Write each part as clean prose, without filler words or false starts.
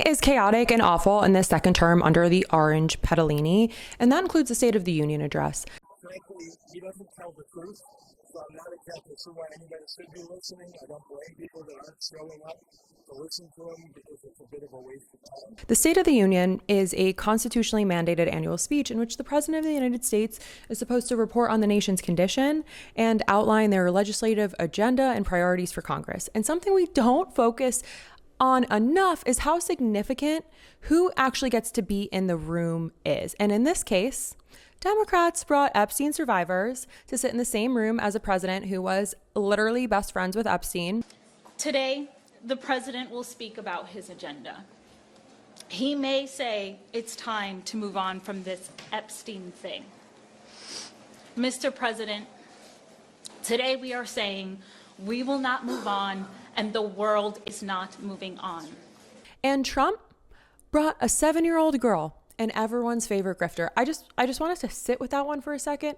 is chaotic and awful in this second term under the orange Pedalini, and that includes the State of the Union address. Frankly, he doesn't tell the truth, so I'm not exactly sure why anybody should be listening. I don't blame people that aren't showing up to listen to him because it's a bit of a waste of time. The State of the Union is a constitutionally mandated annual speech in which the President of the United States is supposed to report on the nation's condition and outline their legislative agenda and priorities for Congress. And something we don't focus on enough is how significant who actually gets to be in the room is. And in this case, Democrats brought Epstein survivors to sit in the same room as a president who was literally best friends with Epstein. Today, the president will speak about his agenda. He may say it's time to move on from this Epstein thing. Mr. President, today we are saying we will not move on and the world is not moving on. And Trump brought a 7-year-old girl and everyone's favorite grifter. I just want us to sit with that one for a second.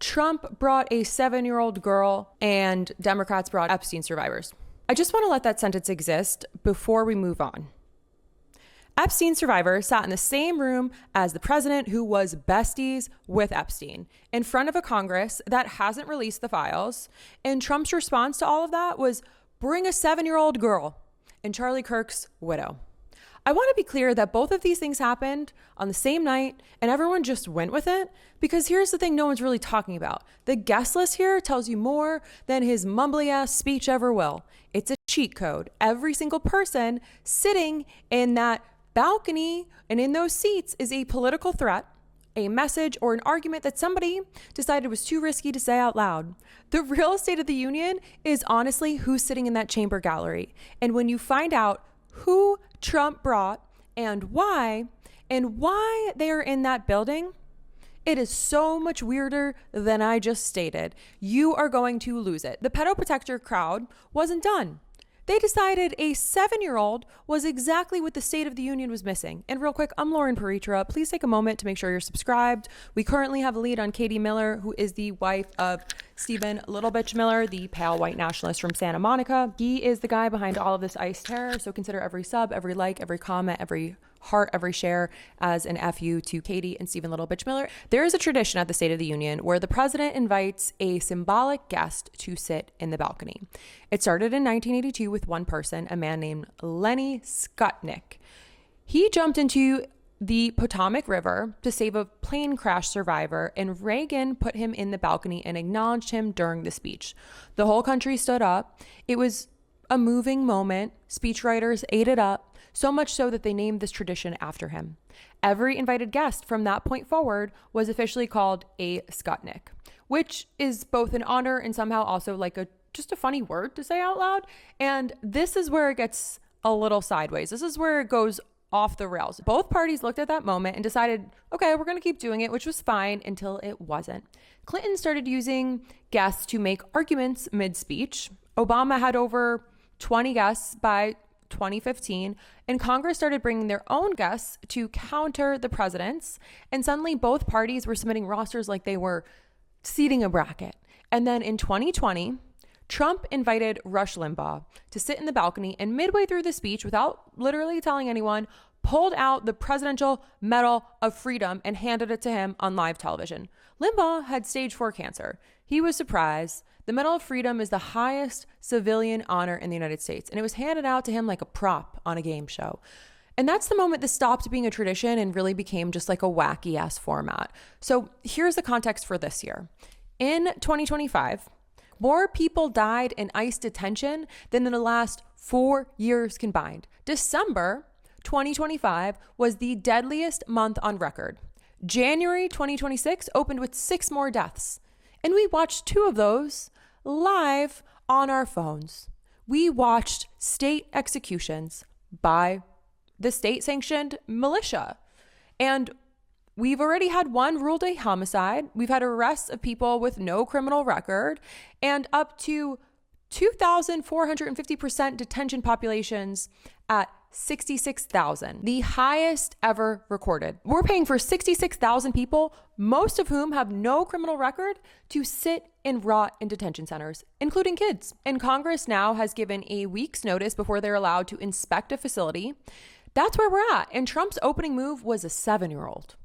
Trump brought a 7-year-old girl and Democrats brought Epstein survivors. I just want to let that sentence exist before we move on. Epstein survivors sat in the same room as the president who was besties with Epstein in front of a Congress that hasn't released the files. And Trump's response to all of that was bring a 7-year-old girl and Charlie Kirk's widow. I want to be clear that both of these things happened on the same night and everyone just went with it, because here's the thing no one's really talking about. The guest list here tells you more than his mumbly ass speech ever will. It's a cheat code. Every single person sitting in that balcony and in those seats is a political threat, a message, or an argument that somebody decided was too risky to say out loud. The real State of the Union is honestly who's sitting in that chamber gallery. And when you find out who Trump brought and why they are in that building, it is so much weirder than I just stated. You are going to lose it. The pedo protector crowd wasn't done. They decided a 7-year-old was exactly what the State of the Union was missing. And real quick, I'm Lauren Paritra. Please take a moment to make sure you're subscribed. We currently have a lead on Katie Miller, who is the wife of Stephen Little Bitch Miller, the pale white nationalist from Santa Monica. He is the guy behind all of this ICE terror. So consider every sub, every like, every comment, every heart, every share as an FU to Katie and Stephen Little Bitch Miller. There is a tradition at the State of the Union where the president invites a symbolic guest to sit in the balcony. It started in 1982 with one person, a man named Lenny Skutnik. He jumped into the Potomac River to save a plane crash survivor, and Reagan put him in the balcony and acknowledged him during the speech. The whole country stood up. It was a moving moment. Speechwriters ate it up, so much so that they named this tradition after him. Every invited guest from that point forward was officially called a Skutnik, which is both an honor and somehow also like just a funny word to say out loud. And this is where it gets a little sideways. This is where it goes off the rails. Both parties looked at that moment and decided, okay, we're going to keep doing it, which was fine until it wasn't. Clinton started using guests to make arguments mid-speech. Obama had over 20 guests by 2015, and Congress started bringing their own guests to counter the president's, and suddenly both parties were submitting rosters like they were seating a bracket. And then in 2020, Trump invited Rush Limbaugh to sit in the balcony, and midway through the speech, without literally telling anyone, pulled out the Presidential Medal of Freedom and handed it to him on live television. Limbaugh had stage 4 cancer. He was surprised. The Medal of Freedom is the highest civilian honor in the United States, and it was handed out to him like a prop on a game show. And that's the moment this stopped being a tradition and really became just like a wacky ass format. So here's the context for this year. In 2025, more people died in ICE detention than in the last 4 years combined. December 2025 was the deadliest month on record. January 2026 opened with 6 more deaths. And we watched 2 of those live on our phones. We watched state executions by the state-sanctioned militia. And we've already had 1 ruled a homicide. We've had arrests of people with no criminal record and up to 2,450% detention populations at 66,000, the highest ever recorded. We're paying for 66,000 people, most of whom have no criminal record, to sit and rot in detention centers, including kids. And Congress now has given a week's notice before they're allowed to inspect a facility That's where we're at. And Trump's opening move was a 7-year-old.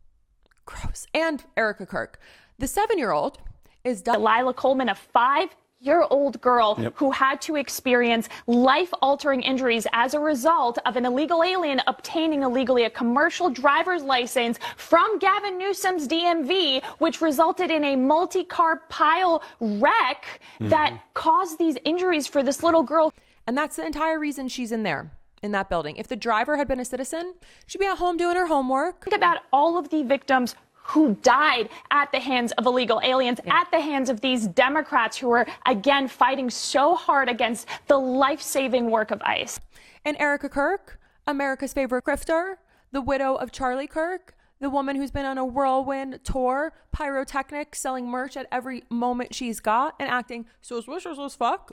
Gross. And Erica Kirk. The 7-year-old is Lila Coleman, a 5-year-old girl who had to experience life-altering injuries as a result of an illegal alien obtaining illegally a commercial driver's license from Gavin Newsom's DMV, which resulted in a multi-car pile wreck that caused these injuries for this little girl. And that's the entire reason she's in there, in that building. If the driver had been a citizen, she'd be at home doing her homework. Think about all of the victims who died at the hands of illegal aliens, at the hands of these Democrats who are, again, fighting so hard against the life-saving work of ICE. And Erica Kirk, America's favorite grifter, the widow of Charlie Kirk, the woman who's been on a whirlwind tour, pyrotechnic, selling merch at every moment she's got and acting suspicious as fuck.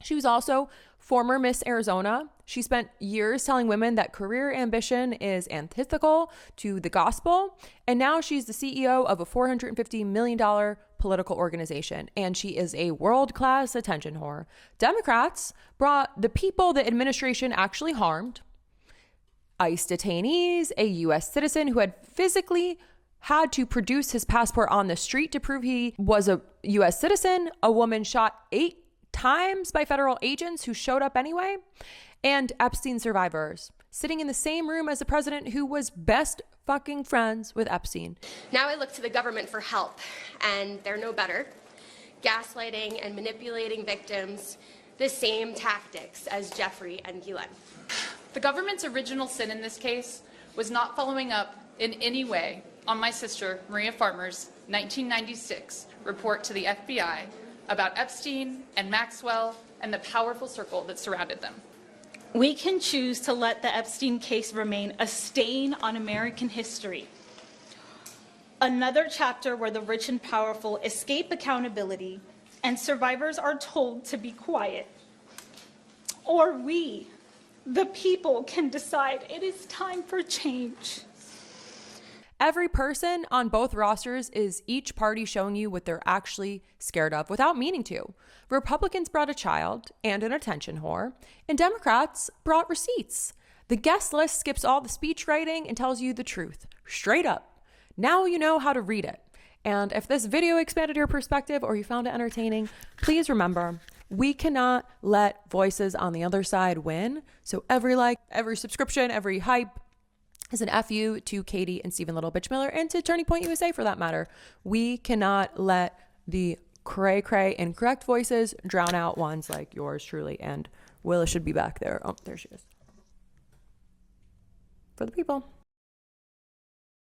She was also former Miss Arizona. She spent years telling women that career ambition is antithetical to the gospel. And now she's the CEO of a $450 million political organization. And she is a world-class attention whore. Democrats brought the people the administration actually harmed, ICE detainees, a U.S. citizen who had physically had to produce his passport on the street to prove he was a U.S. citizen, a woman shot 8 times by federal agents who showed up anyway, and Epstein survivors sitting in the same room as the president who was best fucking friends with Epstein. Now I look to the government for help, and they're no better. Gaslighting and manipulating victims, the same tactics as Jeffrey and Ghislaine. The government's original sin in this case was not following up in any way on my sister, Maria Farmer's 1996 report to the FBI about Epstein and Maxwell and the powerful circle that surrounded them. We can choose to let the Epstein case remain a stain on American history. Another chapter where the rich and powerful escape accountability and survivors are told to be quiet. Or we, the people, can decide it is time for change. Every person on both rosters is each party showing you what they're actually scared of without meaning to. Republicans brought a child and an attention whore, and Democrats brought receipts. The guest list skips all the speech writing and tells you the truth, straight up. Now you know how to read it. And if this video expanded your perspective or you found it entertaining, please remember, we cannot let voices on the other side win. So every like, every subscription, every hype, is an FU to Katie and Stephen Little Bitch Miller and to Turning Point USA for that matter. We cannot let the cray incorrect voices drown out ones like yours truly. And Willa should be back there. Oh, there she is. For the people.